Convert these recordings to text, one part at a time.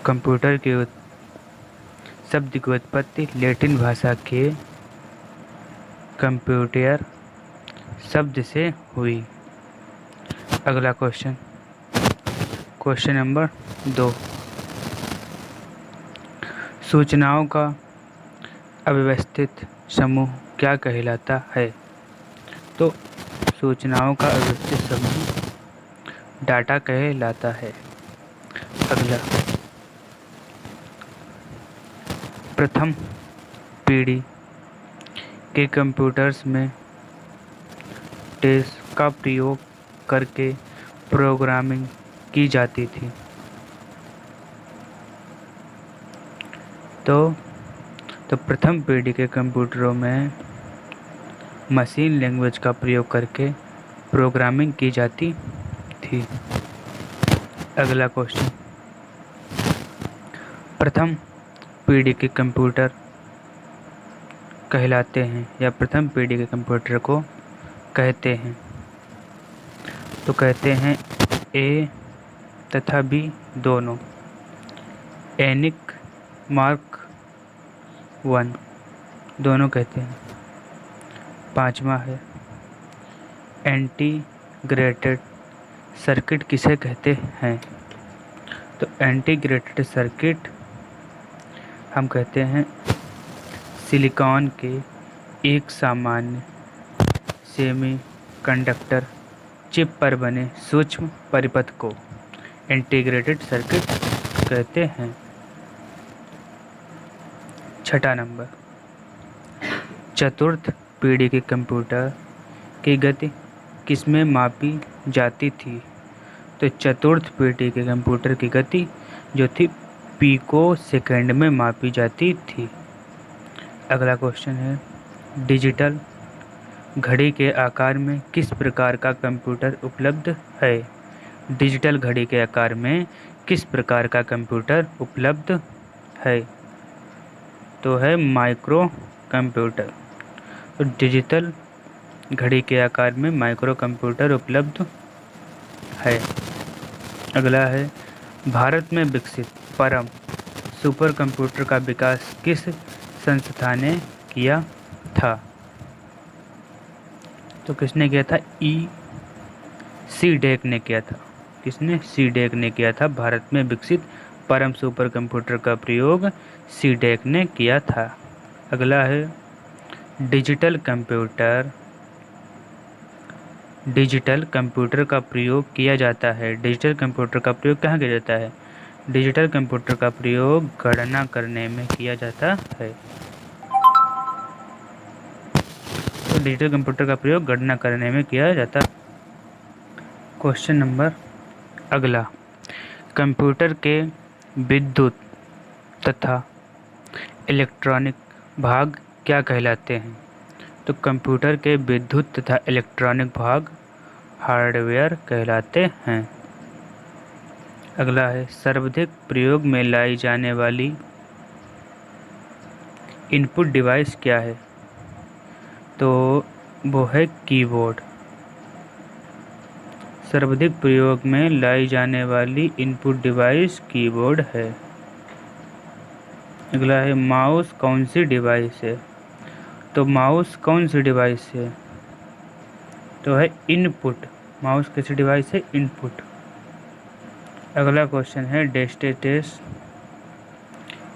Computer के शब्द की उत्पत्ति लैटिन भाषा के कंप्यूटर शब्द से हुई। अगला क्वेश्चन नंबर 2। सूचनाओं का अव्यवस्थित समूह क्या कहलाता है? तो सूचनाओं का अव्यवस्थित समूह डाटा कहलाता है। अगला, प्रथम पीढ़ी के कंप्यूटर्स में टेस का प्रयोग करके प्रोग्रामिंग की जाती थी। तो प्रथम पीढ़ी के कंप्यूटरों में मशीन लैंग्वेज का प्रयोग करके प्रोग्रामिंग की जाती थी। अगला क्वेश्चन, प्रथम पीढ़ी के कंप्यूटर कहलाते हैं या प्रथम पीढ़ी के कंप्यूटर को कहते हैं? तो कहते हैं ए तथा बी दोनों। एनिक मार्क 1 दोनों कहते हैं। पांचवा है इंटीग्रेटेड सर्किट किसे कहते हैं? तो इंटीग्रेटेड सर्किट हम कहते हैं सिलिकॉन के एक सामान्य सेमीकंडक्टर चिप पर बने सूक्ष्म परिपथ को इंटीग्रेटेड सर्किट कहते हैं। छठा नंबर, चतुर्थ पीढ़ी के कंप्यूटर की गति किसमें मापी जाती थी? तो चतुर्थ पीढ़ी के कंप्यूटर की गति जो थी पिको सेकंड में मापी जाती थी। अगला क्वेश्चन है, डिजिटल घड़ी के आकार में किस प्रकार का कंप्यूटर उपलब्ध है? डिजिटल घड़ी के आकार में किस प्रकार का कंप्यूटर उपलब्ध है? तो है माइक्रो कंप्यूटर। तो डिजिटल घड़ी के आकार में माइक्रो कंप्यूटर उपलब्ध है। अगला है, भारत में विकसित परम सुपर कंप्यूटर का विकास किस संस्था ने किया था? तो किसने किया था? सीडेक ने किया था। किसने? सीडेक ने किया था। भारत में विकसित परम सुपर कंप्यूटर का प्रयोग सीडेक ने किया था। अगला है, डिजिटल कंप्यूटर का प्रयोग किया जाता है। डिजिटल कंप्यूटर का प्रयोग कहाँ किया जाता है? डिजिटल कंप्यूटर का प्रयोग गणना करने में किया जाता है। तो डिजिटल कंप्यूटर का प्रयोग गणना करने में किया जाता है। क्वेश्चन नंबर अगला, कंप्यूटर के विद्युत तथा इलेक्ट्रॉनिक भाग क्या कहलाते हैं? तो कंप्यूटर के विद्युत तथा इलेक्ट्रॉनिक भाग हार्डवेयर कहलाते हैं। अगला है, सर्वाधिक प्रयोग में लाई जाने वाली इनपुट डिवाइस क्या है? तो वो है कीबोर्ड। सर्वाधिक प्रयोग में लाई जाने वाली इनपुट डिवाइस कीबोर्ड है। अगला है, माउस कौन सी डिवाइस है? तो माउस कौन सी डिवाइस है? तो है इनपुट। माउस कैसी डिवाइस है? इनपुट। अगला क्वेश्चन है, डेस्कटॉप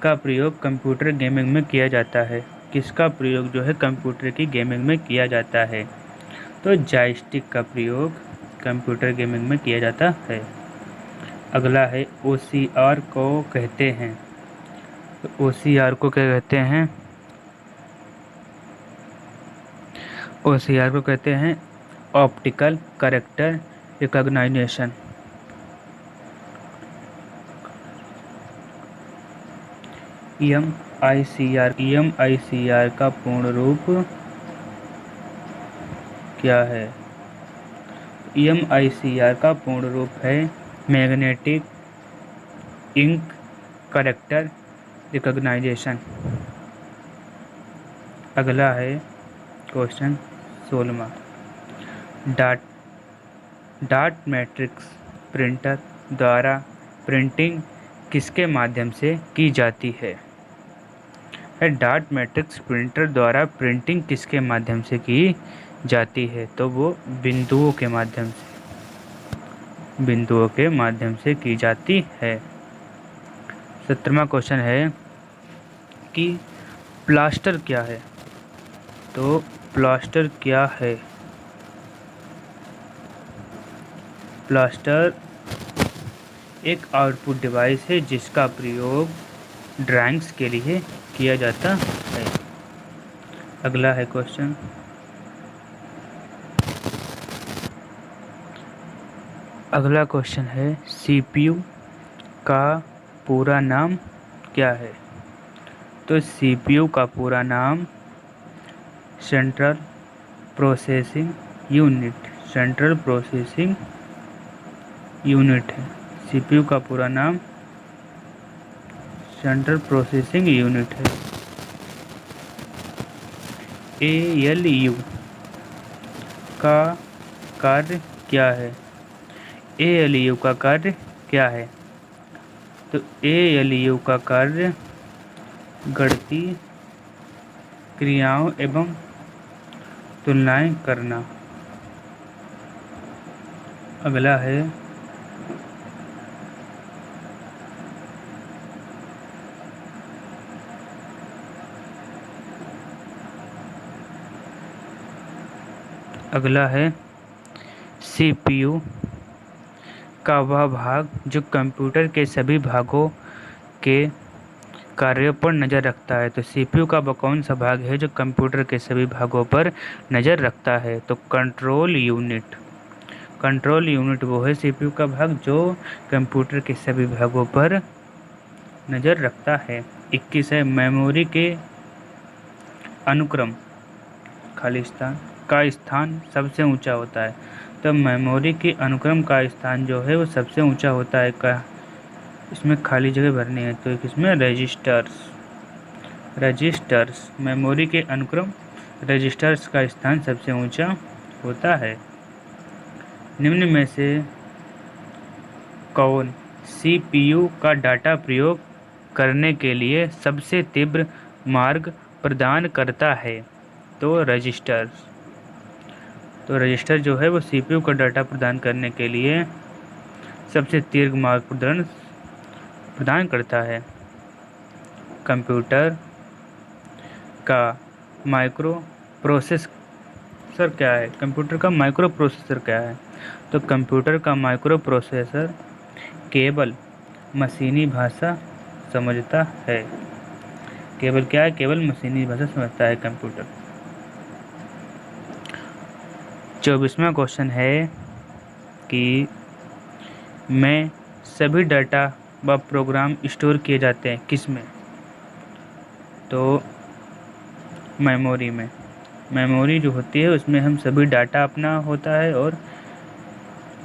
का प्रयोग कंप्यूटर गेमिंग में किया जाता है। किसका प्रयोग जो है कंप्यूटर की गेमिंग में किया जाता है? तो जॉयस्टिक का प्रयोग कंप्यूटर गेमिंग में किया जाता है। अगला है, OCR को कहते हैं। तो OCR को क्या कहते हैं? OCR को कहते हैं ऑप्टिकल कैरेक्टर रिकॉग्निशन। EMICR का पूर्ण रूप क्या है? EMICR का पूर्ण रूप है मैग्नेटिक इंक कैरेक्टर रिकॉग्निशन। अगला है क्वेश्चन 16वां, डाट मैट्रिक्स प्रिंटर द्वारा प्रिंटिंग किसके माध्यम से की जाती है? डॉट मैट्रिक्स प्रिंटर द्वारा प्रिंटिंग किसके माध्यम से की जाती है? तो वो बिंदुओं के माध्यम से की जाती है। 17वां क्वेश्चन है कि प्लास्टर क्या है? तो प्लास्टर क्या है? प्लास्टर एक आउटपुट डिवाइस है जिसका प्रयोग ड्राइंग्स के लिए किया जाता है। अगला है क्वेश्चन, अगला क्वेश्चन है सीपीयू का पूरा नाम क्या है? तो सीपीयू का पूरा नाम सेंट्रल प्रोसेसिंग यूनिट है। सीपीयू का पूरा नाम सेंट्रल प्रोसेसिंग यूनिट है। एएलयू का कार्य क्या है? एएलयू का कार्य क्या है? तो एएलयू का कार्य गणितीय क्रियाओं एवं तुलनाएं करना। अगला है सीपीयू का वह भाग जो कंप्यूटर के सभी भागों के कार्यों पर नज़र रखता है। तो सीपीयू का वह कौन सा भाग है जो कंप्यूटर के सभी भागों पर नज़र रखता है? तो कंट्रोल यूनिट वो है सीपीयू का भाग जो कंप्यूटर के सभी भागों पर नज़र रखता है। 21 है मेमोरी के अनुक्रम खाली स्थान का स्थान सबसे ऊंचा होता है। तो मेमोरी के अनुक्रम का स्थान जो है वो सबसे ऊंचा होता है। का इसमें खाली जगह भरनी है, तो इसमें रजिस्टर्स मेमोरी के अनुक्रम रजिस्टर्स का स्थान सबसे ऊंचा होता है। निम्न में से कौन सीपीयू का डाटा प्रयोग करने के लिए सबसे तीव्र मार्ग प्रदान करता है? तो रजिस्टर जो है वो सीपीयू का डाटा प्रदान करने के लिए सबसे तीव्र मार्ग प्रदान करता है। कंप्यूटर का माइक्रो प्रोसेसर क्या है? कंप्यूटर का माइक्रो प्रोसेसर क्या है? तो कंप्यूटर का माइक्रो प्रोसेसर केवल मशीनी भाषा समझता है। केवल क्या है? केवल मशीनी भाषा समझता है कंप्यूटर। 24वां क्वेश्चन है कि में सभी डाटा व प्रोग्राम स्टोर किए जाते हैं किस में? तो मेमोरी में। मेमोरी जो होती है उसमें हम सभी डाटा अपना होता है और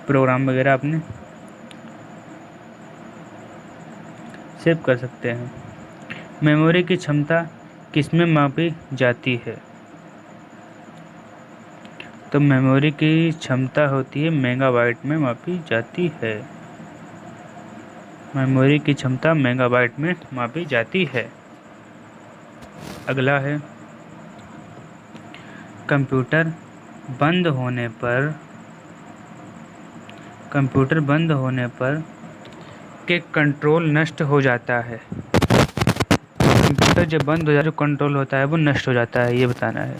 प्रोग्राम वगैरह अपने सेव कर सकते हैं। मेमोरी की क्षमता किसमें मापी जाती है? तो मेमोरी की क्षमता होती है मेगाबाइट में मापी जाती है। मेमोरी की क्षमता मेगाबाइट में मापी जाती है। अगला है कंप्यूटर बंद होने पर के कंट्रोल नष्ट हो जाता है। कंप्यूटर जब बंद हो जाए जो कंट्रोल होता है वो नष्ट हो जाता है, ये बताना है।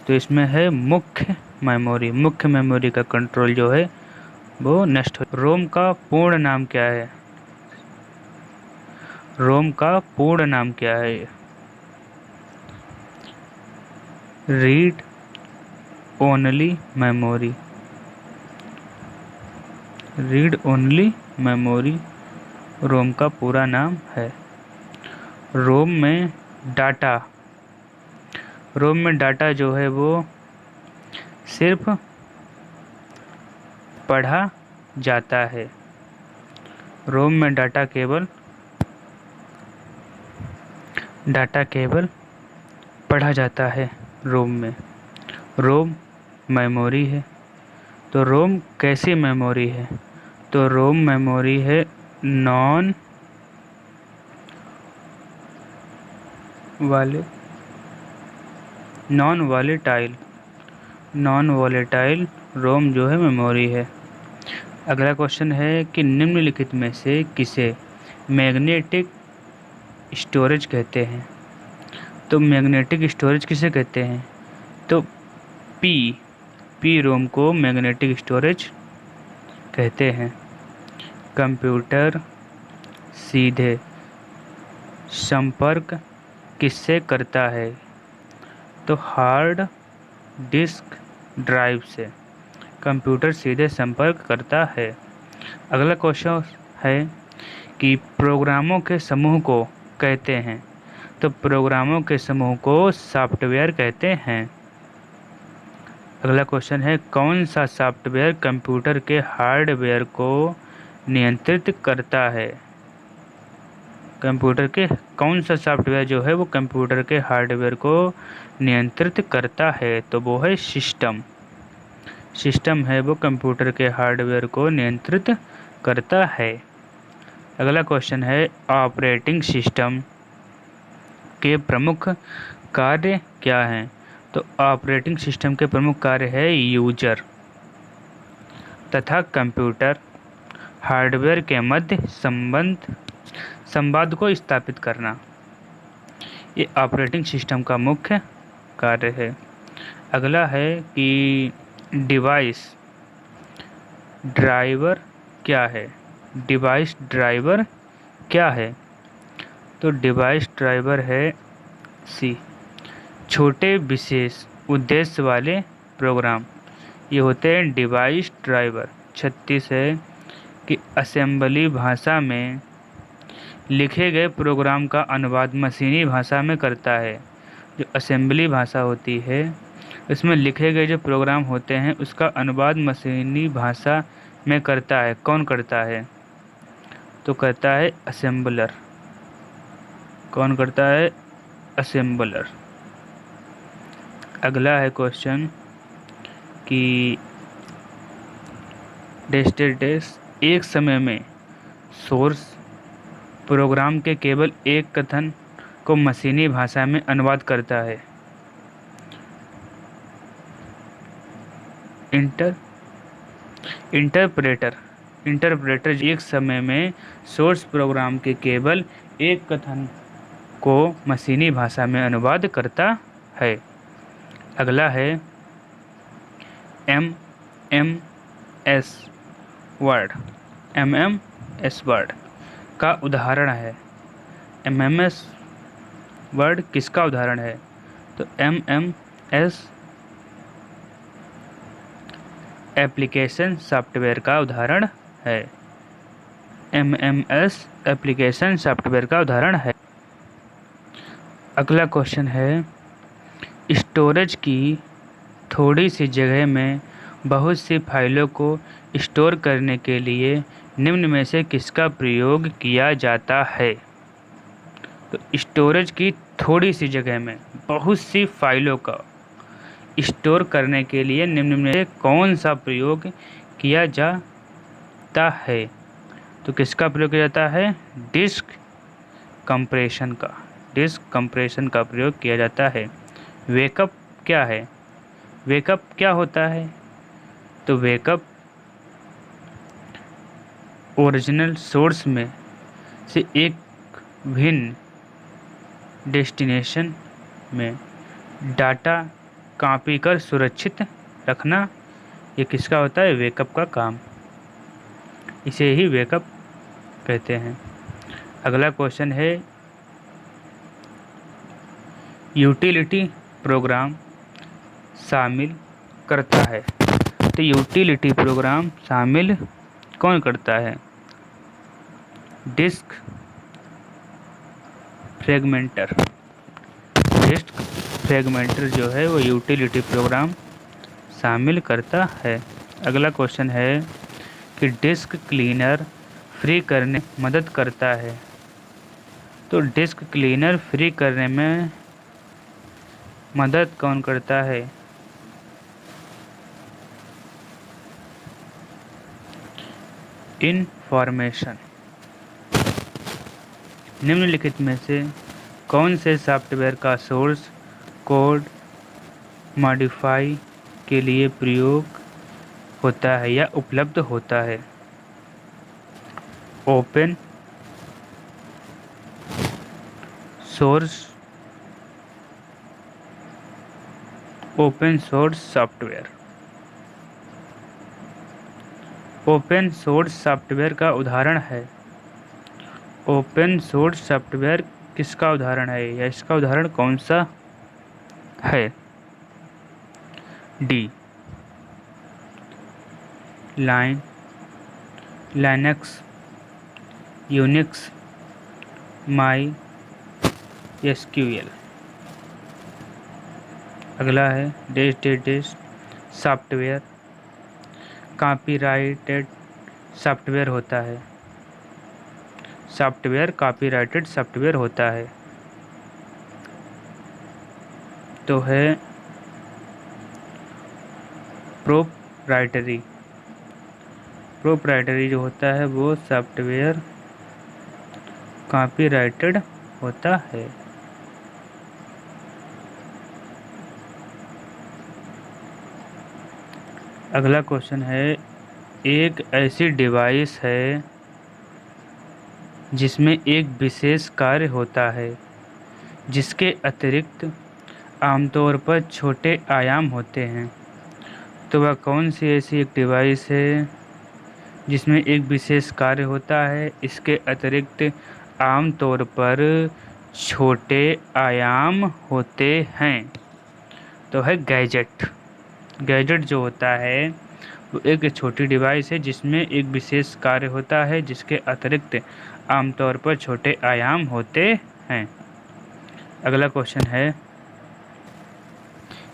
तो इसमें है मुख्य मेमोरी का कंट्रोल जो है वो नष्ट हो। रोम का पूर्ण नाम क्या है? रीड ओनली मेमोरी रोम का पूरा नाम है। रोम में डाटा जो है वो सिर्फ पढ़ा जाता है। रोम में डाटा केवल पढ़ा जाता है। रोम मेमोरी है। तो रोम कैसी मेमोरी है? तो रोम मेमोरी है नॉन वाले नॉन वॉलेटाइल रोम जो है मेमोरी है। अगला क्वेश्चन है कि निम्नलिखित में से किसे मैग्नेटिक स्टोरेज कहते हैं। तो मैग्नेटिक स्टोरेज किसे कहते हैं? तो पी रोम को मैग्नेटिक स्टोरेज कहते हैं। कंप्यूटर सीधे संपर्क किससे करता है? तो हार्ड डिस्क ड्राइव से कंप्यूटर सीधे संपर्क करता है। अगला क्वेश्चन है कि प्रोग्रामों के समूह को कहते हैं। तो प्रोग्रामों के समूह को सॉफ्टवेयर कहते हैं। अगला क्वेश्चन है कौन सा सॉफ्टवेयर कंप्यूटर के हार्डवेयर को नियंत्रित करता है? कंप्यूटर के कौन सा सॉफ्टवेयर जो है वो कंप्यूटर के हार्डवेयर को नियंत्रित करता है? तो वो है सिस्टम है वो कंप्यूटर के हार्डवेयर को नियंत्रित करता है। अगला क्वेश्चन है ऑपरेटिंग सिस्टम के प्रमुख कार्य क्या हैं? तो ऑपरेटिंग सिस्टम के प्रमुख कार्य है यूजर तथा कंप्यूटर हार्डवेयर के मध्य संवाद को स्थापित करना। ये ऑपरेटिंग सिस्टम का मुख्य कार्य है। अगला है कि डिवाइस ड्राइवर क्या है? डिवाइस ड्राइवर क्या है? तो डिवाइस ड्राइवर है छोटे विशेष उद्देश्य वाले प्रोग्राम, ये होते हैं डिवाइस ड्राइवर। 36 है कि असेंबली भाषा में लिखे गए प्रोग्राम का अनुवाद मशीनी भाषा में करता है। जो असेंबली भाषा होती है उसमें लिखे गए जो प्रोग्राम होते हैं उसका अनुवाद मशीनी भाषा में करता है। कौन करता है? तो करता है असेंबलर। कौन करता है? असेंबलर। अगला है क्वेश्चन कि एक समय में सोर्स प्रोग्राम के केवल एक कथन को मशीनी भाषा में अनुवाद करता है। इंटरप्रेटर एक समय में सोर्स प्रोग्राम के केवल एक कथन को मशीनी भाषा में अनुवाद करता है। अगला है MMS वर्ड का उदाहरण है। MMS वर्ड किसका उदाहरण है? तो MMS एप्लीकेशन सॉफ्टवेयर का उदाहरण है। MMS एप्लीकेशन सॉफ्टवेयर का उदाहरण है। अगला क्वेश्चन है स्टोरेज की थोड़ी सी जगह में बहुत सी फाइलों को स्टोर करने के लिए निम्न में से किसका प्रयोग किया जाता है? तो स्टोरेज की थोड़ी सी जगह में बहुत सी फाइलों का स्टोर करने के लिए निम्न में से कौन सा प्रयोग किया जाता है? तो किसका प्रयोग किया जाता है? डिस्क कंप्रेशन का प्रयोग किया जाता है। वेकअप क्या है? वेकअप क्या होता है? तो वेकअप ओरिजिनल सोर्स में से एक भिन्न डेस्टिनेशन में डाटा कॉपी कर सुरक्षित रखना, ये किसका होता है? वेकअप का काम। इसे ही वेकअप कहते हैं। अगला क्वेश्चन है यूटिलिटी प्रोग्राम शामिल करता है। तो यूटिलिटी प्रोग्राम शामिल कौन करता है? डिस्क फ्रेगमेंटर जो है वो यूटिलिटी प्रोग्राम शामिल करता है। अगला क्वेश्चन है कि डिस्क क्लीनर फ्री करने में मदद करता है। तो डिस्क क्लीनर फ्री करने में मदद कौन करता है? इनफॉर्मेशन। निम्नलिखित में से कौन से सॉफ्टवेयर का सोर्स कोड मॉडिफाई के लिए प्रयोग होता है या उपलब्ध होता है? Open source software. Open source software का उदाहरण है। ओपन सोर्स सॉफ्टवेयर किसका उदाहरण है या इसका उदाहरण कौन सा है? D Linux, Unix, my SQL. अगला है डेश सॉफ्टवेयर कॉपीराइटेड सॉफ्टवेयर होता है। सॉफ्टवेयर कॉपीराइटेड सॉफ्टवेयर होता है तो है प्रोप्राइटरी जो होता है वो सॉफ्टवेयर कॉपीराइटेड होता है। अगला क्वेश्चन है एक ऐसी डिवाइस है जिसमें एक विशेष कार्य होता है जिसके अतिरिक्त आमतौर पर छोटे आयाम होते हैं, तो वह कौन सी ऐसी एक डिवाइस है जिसमें एक विशेष कार्य होता है, इसके अतिरिक्त आमतौर पर छोटे आयाम होते हैं? तो है गैजेट। गैजेट जो होता है वो एक छोटी डिवाइस है जिसमें एक विशेष कार्य होता है जिसके अतिरिक्त आमतौर पर छोटे आयाम होते हैं। अगला क्वेश्चन है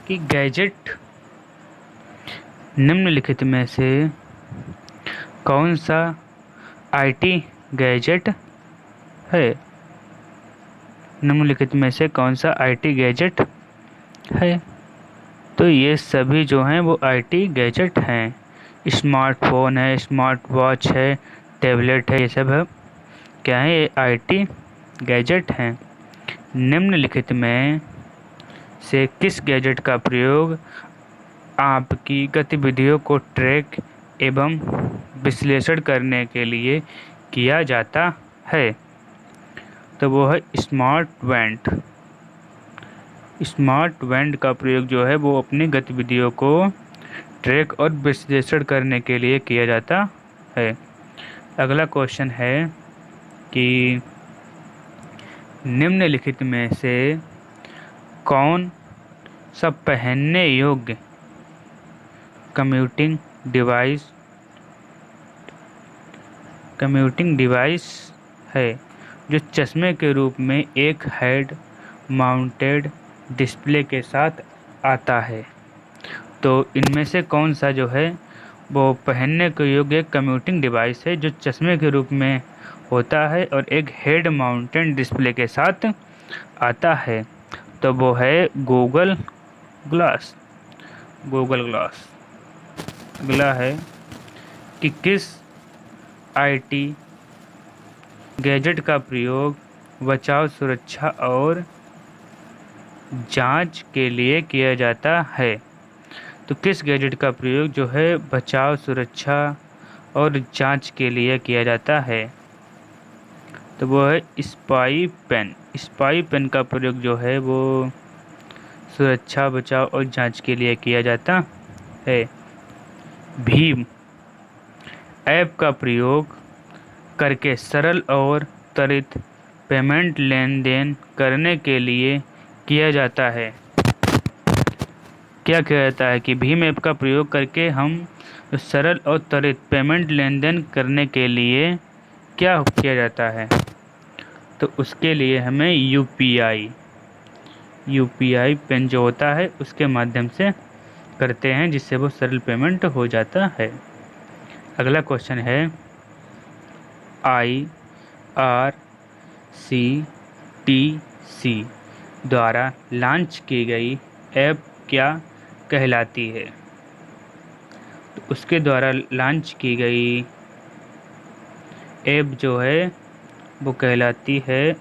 कि गैजेट निम्नलिखित में से कौन सा आईटी गैजेट है? निम्नलिखित में से कौन सा आईटी गैजेट है? तो ये सभी जो हैं वो आईटी गैजेट हैं। स्मार्टफोन है, स्मार्ट वॉच है, टैबलेट है, ये सब है क्या है? ये आईटी गैजेट हैं। निम्नलिखित में से किस गैजेट का प्रयोग आपकी गतिविधियों को ट्रैक एवं विश्लेषण करने के लिए किया जाता है? तो वो है स्मार्ट बैंड का प्रयोग जो है वो अपनी गतिविधियों को ट्रैक और विश्लेषण करने के लिए किया जाता है। अगला क्वेश्चन है कि निम्नलिखित में से कौन सा पहनने योग्य कम्यूटिंग डिवाइस है जो चश्मे के रूप में एक हेड माउंटेड डिस्प्ले के साथ आता है? तो इनमें से कौन सा जो है वो पहनने के योग्य कम्यूटिंग डिवाइस है जो चश्मे के रूप में होता है और एक हेड माउंटेड डिस्प्ले के साथ आता है? तो वो है गूगल ग्लास। अगला है कि किस आईटी गैजेट का प्रयोग बचाव, सुरक्षा और जांच के लिए किया जाता है? तो किस गैजेट का प्रयोग जो है बचाव, सुरक्षा और जांच के लिए किया जाता है? तो वो है स्पाई पेन का प्रयोग जो है वो सुरक्षा, बचाव और जांच के लिए किया जाता है। भीम ऐप का प्रयोग करके सरल और त्वरित पेमेंट लेन देन करने के लिए किया जाता है। क्या किया जाता है कि भीम ऐप का प्रयोग करके हम सरल और त्वरित पेमेंट लेन देन करने के लिए क्या किया जाता है? तो उसके लिए हमें यूपीआई पेन जो होता है उसके माध्यम से करते हैं जिससे वो सरल पेमेंट हो जाता है। अगला क्वेश्चन है IRCTC द्वारा लॉन्च की गई ऐप क्या कहलाती है? तो उसके द्वारा लॉन्च की गई ऐप जो है वो कहलाती है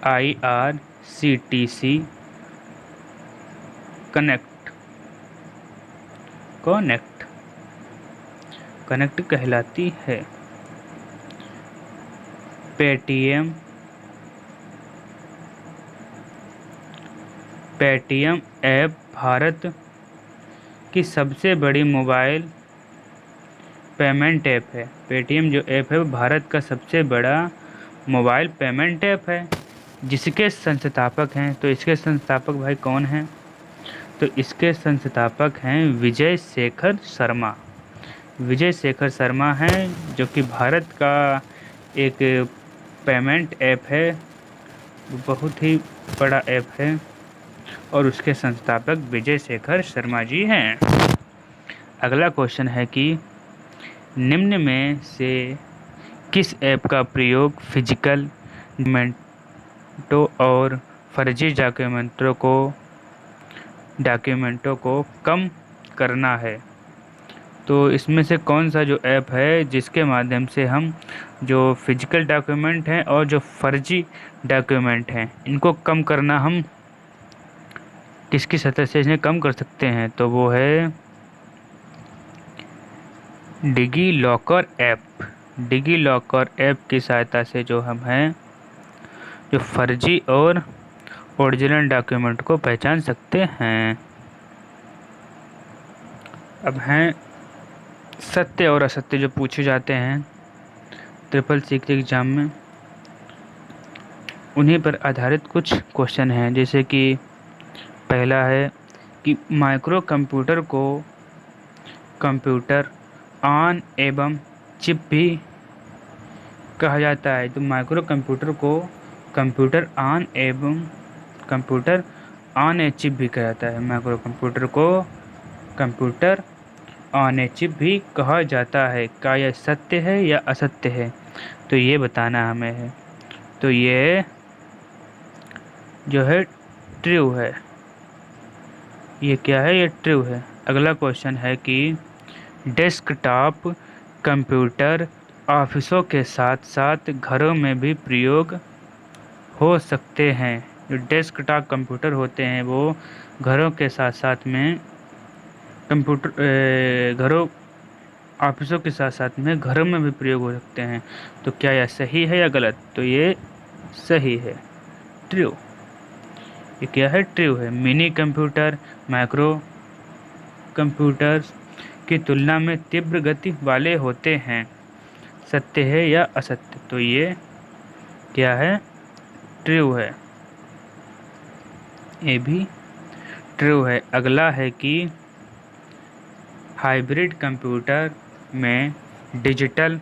IRCTC कनेक्ट कहलाती है। पेटीएम ऐप भारत की सबसे बड़ी मोबाइल पेमेंट ऐप है। पेटीएम जो ऐप है वो भारत का सबसे बड़ा मोबाइल पेमेंट ऐप है। जिसके संस्थापक हैं, तो इसके संस्थापक भाई कौन हैं? तो इसके संस्थापक हैं विजय शेखर शर्मा। विजय शेखर शर्मा हैं, जो कि भारत का एक पेमेंट ऐप है, बहुत ही बड़ा ऐप है, और उसके संस्थापक विजय शेखर शर्मा जी हैं। अगला क्वेश्चन है कि निम्न में से किस ऐप का प्रयोग फिजिकल डॉक्यूमेंटों और फर्जी डॉक्यूमेंटों को कम करना है? तो इसमें से कौन सा जो ऐप है जिसके माध्यम से हम जो फिजिकल डॉक्यूमेंट हैं और जो फर्जी डॉक्यूमेंट हैं इनको कम करना, हम किसकी सतह से इन्हें कम कर सकते हैं? तो वो है digi locker app. Digi locker app की सहायता से जो हम हैं जो फर्जी और ओरिजिनल डॉक्यूमेंट को पहचान सकते हैं। अब हैं सत्य और असत्य जो पूछे जाते हैं CCC के एग्ज़ाम में, उन्हीं पर आधारित कुछ क्वेश्चन हैं। जैसे कि पहला है कि माइक्रो कंप्यूटर को कंप्यूटर ऑन एवं चिप भी कहा जाता है। तो माइक्रो कंप्यूटर को कंप्यूटर ऑन एवं कंप्यूटर ऑन ए चिप भी कहा जाता है। माइक्रो कंप्यूटर को कंप्यूटर ऑन ए चिप भी कहा जाता है। क्या यह सत्य है या असत्य है? तो ये बताना हमें है। तो ये जो है ट्रू है। ये क्या है? ये ट्रू है। अगला क्वेश्चन है कि डेस्कटॉप कंप्यूटर ऑफिसों के साथ साथ घरों में भी प्रयोग हो सकते हैं। जो डेस्कटॉप कंप्यूटर होते हैं वो घरों के साथ साथ में ऑफिसों के साथ साथ में घरों में भी प्रयोग हो सकते हैं। तो क्या यह सही है या गलत? तो ये सही है, ट्रू। ये क्या है? ट्रू है। मिनी कंप्यूटर माइक्रो कंप्यूटर्स की तुलना में तीव्र गति वाले होते हैं। सत्य है या असत्य? तो ये क्या है? ट्रू है। ये भी ट्रू है। अगला है कि हाइब्रिड कंप्यूटर में डिजिटल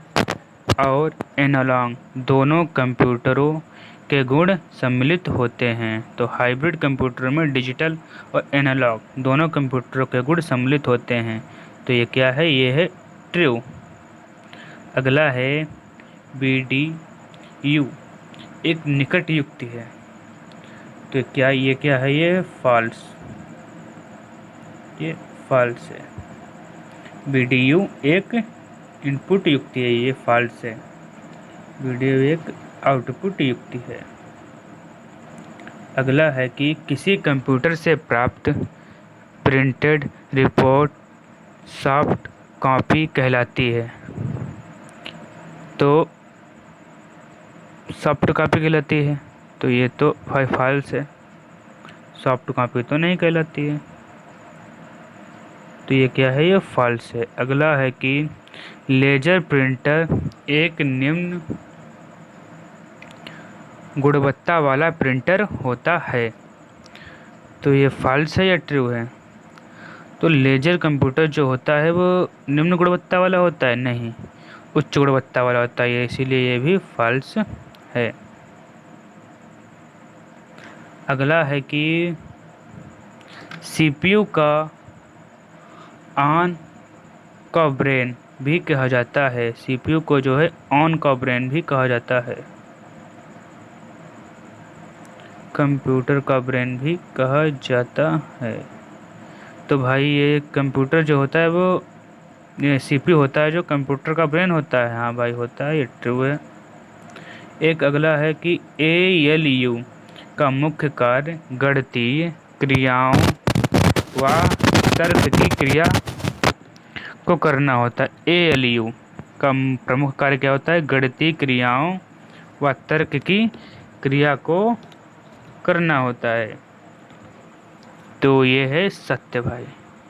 और एनालॉग दोनों कंप्यूटरों के गुण सम्मिलित होते हैं। तो हाइब्रिड कंप्यूटर में डिजिटल और एनालॉग दोनों कंप्यूटरों के गुण सम्मिलित होते हैं। तो ये क्या है? ये है ट्रू। अगला है BDU एक निकट युक्ति है। तो क्या है? ये फॉल्स। ये फॉल्स है। BDU एक इनपुट युक्ति है, ये फॉल्स है। BDU एक आउटपुट युक्ति है। अगला है कि किसी कंप्यूटर से प्राप्त प्रिंटेड रिपोर्ट सॉफ्ट कॉपी कहलाती है। तो सॉफ्ट कॉपी कहलाती है। तो ये तो फॉल्स है, सॉफ्ट कॉपी तो नहीं कहलाती है। तो ये क्या है? ये फॉल्स है। अगला है कि लेजर प्रिंटर एक निम्न गुणवत्ता वाला प्रिंटर होता है। तो ये फॉल्स है या ट्रू है? तो लेजर कंप्यूटर जो होता है वो निम्न गुणवत्ता वाला होता है? नहीं, उच्च गुणवत्ता वाला होता है, इसीलिए ये भी फॉल्स है। अगला है कि CPU का ऑन का ब्रेन भी कहा जाता है। CPU को जो है ऑन का ब्रेन भी कहा जाता है, कंप्यूटर का ब्रेन भी कहा जाता है। तो भाई ये कंप्यूटर जो होता है वो ये CPU होता है जो कंप्यूटर का ब्रेन होता है। हाँ भाई होता है, ये ट्रू है। एक अगला है कि ALU का मुख्य कार्य गणितीय क्रियाओं व तर्क की क्रिया को करना होता है। ALU का प्रमुख कार्य क्या होता है? गणितीय क्रियाओं व तर्क की क्रिया को करना होता है। तो ये है सत्य भाई,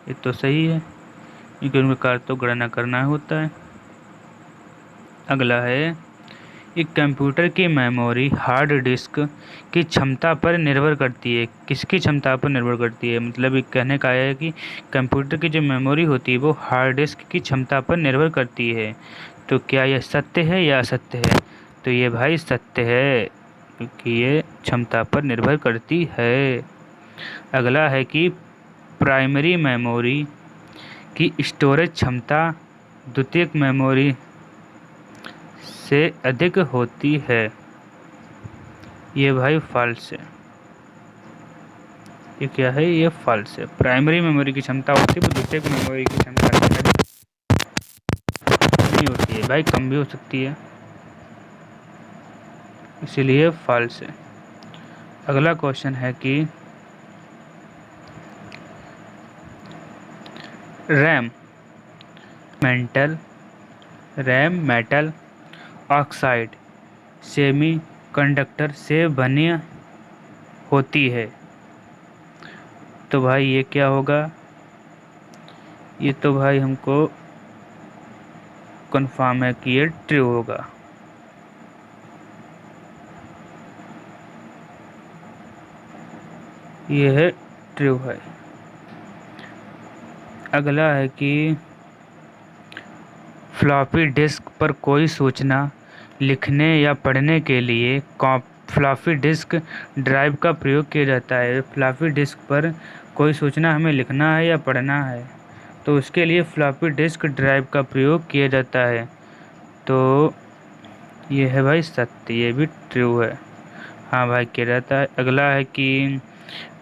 ये तो सही है क्योंकि उनका कार्य तो गणना करना होता है। अगला है, एक कंप्यूटर की मेमोरी हार्ड डिस्क की क्षमता पर निर्भर करती है। किसकी क्षमता पर निर्भर करती है? मतलब ये कहने का है कि कंप्यूटर की जो मेमोरी होती है वो हार्ड डिस्क की क्षमता पर निर्भर करती है। तो क्या यह सत्य है या असत्य है? तो ये भाई सत्य है क्योंकि ये क्षमता पर निर्भर करती है। अगला है कि प्राइमरी मेमोरी की स्टोरेज क्षमता द्वितीयक मेमोरी से अधिक होती है। ये भाई फॉल्स है। ये क्या है? ये फॉल्स है। प्राइमरी मेमोरी की क्षमता होती है वो द्वितीयक मेमोरी की क्षमता से अधिक नहीं होती है भाई, कम भी हो सकती है, इसीलिए फॉल्स है। अगला क्वेश्चन है कि रैम मेटल ऑक्साइड सेमीकंडक्टर से बनी होती है। तो भाई ये क्या होगा? ये तो भाई हमको कंफर्म है कि ये ट्रू होगा। ये है ट्रू है। अगला है कि फ्लॉपी डिस्क पर कोई सूचना लिखने या पढ़ने के लिए फ्लॉपी डिस्क ड्राइव का प्रयोग किया जाता है। फ्लॉपी डिस्क पर कोई सूचना हमें लिखना है या पढ़ना है तो उसके लिए फ्लॉपी डिस्क ड्राइव का प्रयोग किया जाता है। तो ये है भाई सत्य, ये भी ट्रू है। हाँ भाई किया जाता है। अगला है कि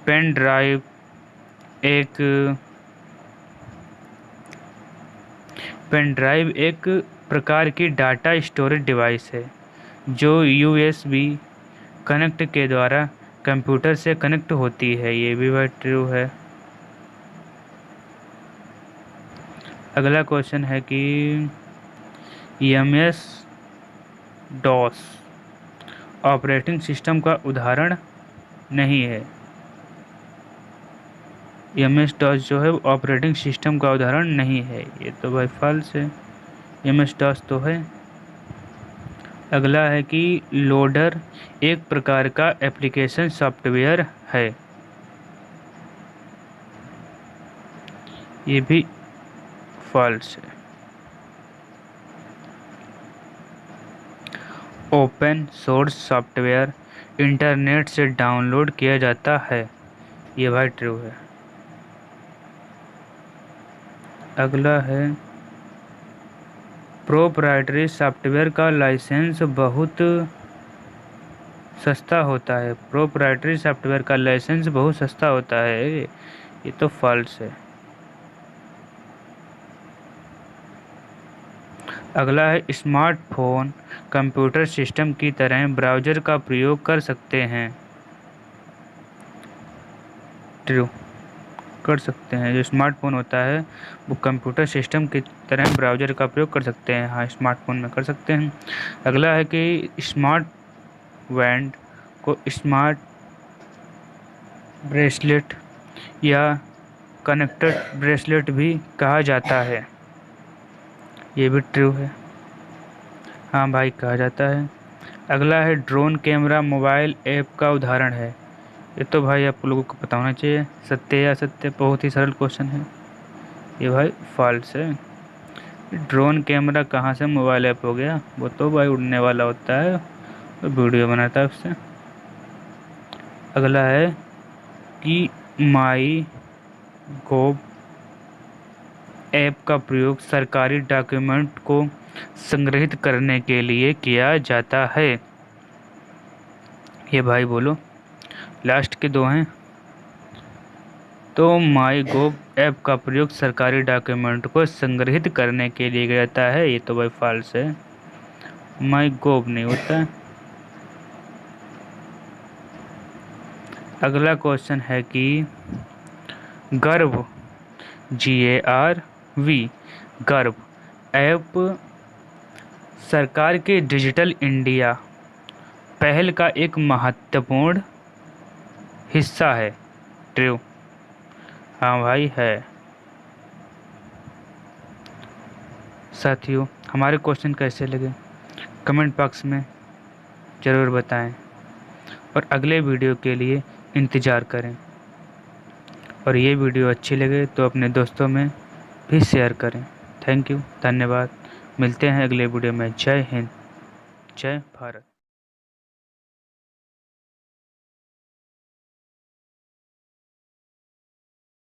पेन ड्राइव एक प्रकार की डाटा स्टोरेज डिवाइस है जो USB कनेक्ट के द्वारा कंप्यूटर से कनेक्ट होती है। ये भी भाई ट्रू है। अगला क्वेश्चन है कि MS DOS ऑपरेटिंग सिस्टम का उदाहरण नहीं है। MS DOS जो है ऑपरेटिंग सिस्टम का उदाहरण नहीं है। ये तो भाई फॉल्स है, MS DOS तो है। अगला है कि लोडर एक प्रकार का एप्लीकेशन सॉफ्टवेयर है। ये भी फॉल्स है। ओपन सोर्स सॉफ्टवेयर इंटरनेट से डाउनलोड किया जाता है। ये भाई ट्रू है। अगला है, प्रोप्राइटरी सॉफ्टवेयर का लाइसेंस बहुत सस्ता होता है। प्रोप्राइटरी सॉफ्टवेयर का लाइसेंस बहुत सस्ता होता है। ये तो फॉल्स है। अगला है, स्मार्टफोन कंप्यूटर सिस्टम की तरह ब्राउज़र का प्रयोग कर सकते हैं। ट्रू, कर सकते हैं। जो स्मार्टफोन होता है वो कंप्यूटर सिस्टम की तरह ब्राउज़र का प्रयोग कर सकते हैं। हाँ, स्मार्टफोन में कर सकते हैं। अगला है कि स्मार्ट बैंड को स्मार्ट ब्रेसलेट या कनेक्टेड ब्रेसलेट भी कहा जाता है। ये भी ट्रू है। हाँ भाई, कहा जाता है। अगला है, ड्रोन कैमरा मोबाइल ऐप का उदाहरण है। ये तो भाई आप लोगों को पता होना चाहिए। सत्य या असत्य? बहुत ही सरल क्वेश्चन है। ये भाई फॉल्स है। ड्रोन कैमरा कहाँ से मोबाइल ऐप हो गया? वो तो भाई उड़ने वाला होता है, तो वीडियो बनाता है उससे। अगला है कि माई गोव ऐप का प्रयोग सरकारी डॉक्यूमेंट को संग्रहित करने के लिए किया जाता है। ये भाई बोलो, लास्ट के दो हैं। तो माई गोव ऐप का प्रयोग सरकारी डॉक्यूमेंट को संग्रहित करने के लिए किया जाता है। ये तो भाई फॉल्स है। माई गोव नहीं होता है। अगला क्वेश्चन है कि गर्व GARV गर्व ऐप सरकार के डिजिटल इंडिया पहल का एक महत्वपूर्ण हिस्सा है। ट्रू। हाँ भाई है। साथियों, हमारे क्वेश्चन कैसे लगे कमेंट बॉक्स में ज़रूर बताएं और अगले वीडियो के लिए इंतज़ार करें। और ये वीडियो अच्छी लगे तो अपने दोस्तों में भी शेयर करें। थैंक यू, धन्यवाद। मिलते हैं अगले वीडियो में। जय हिंद, जय भारत।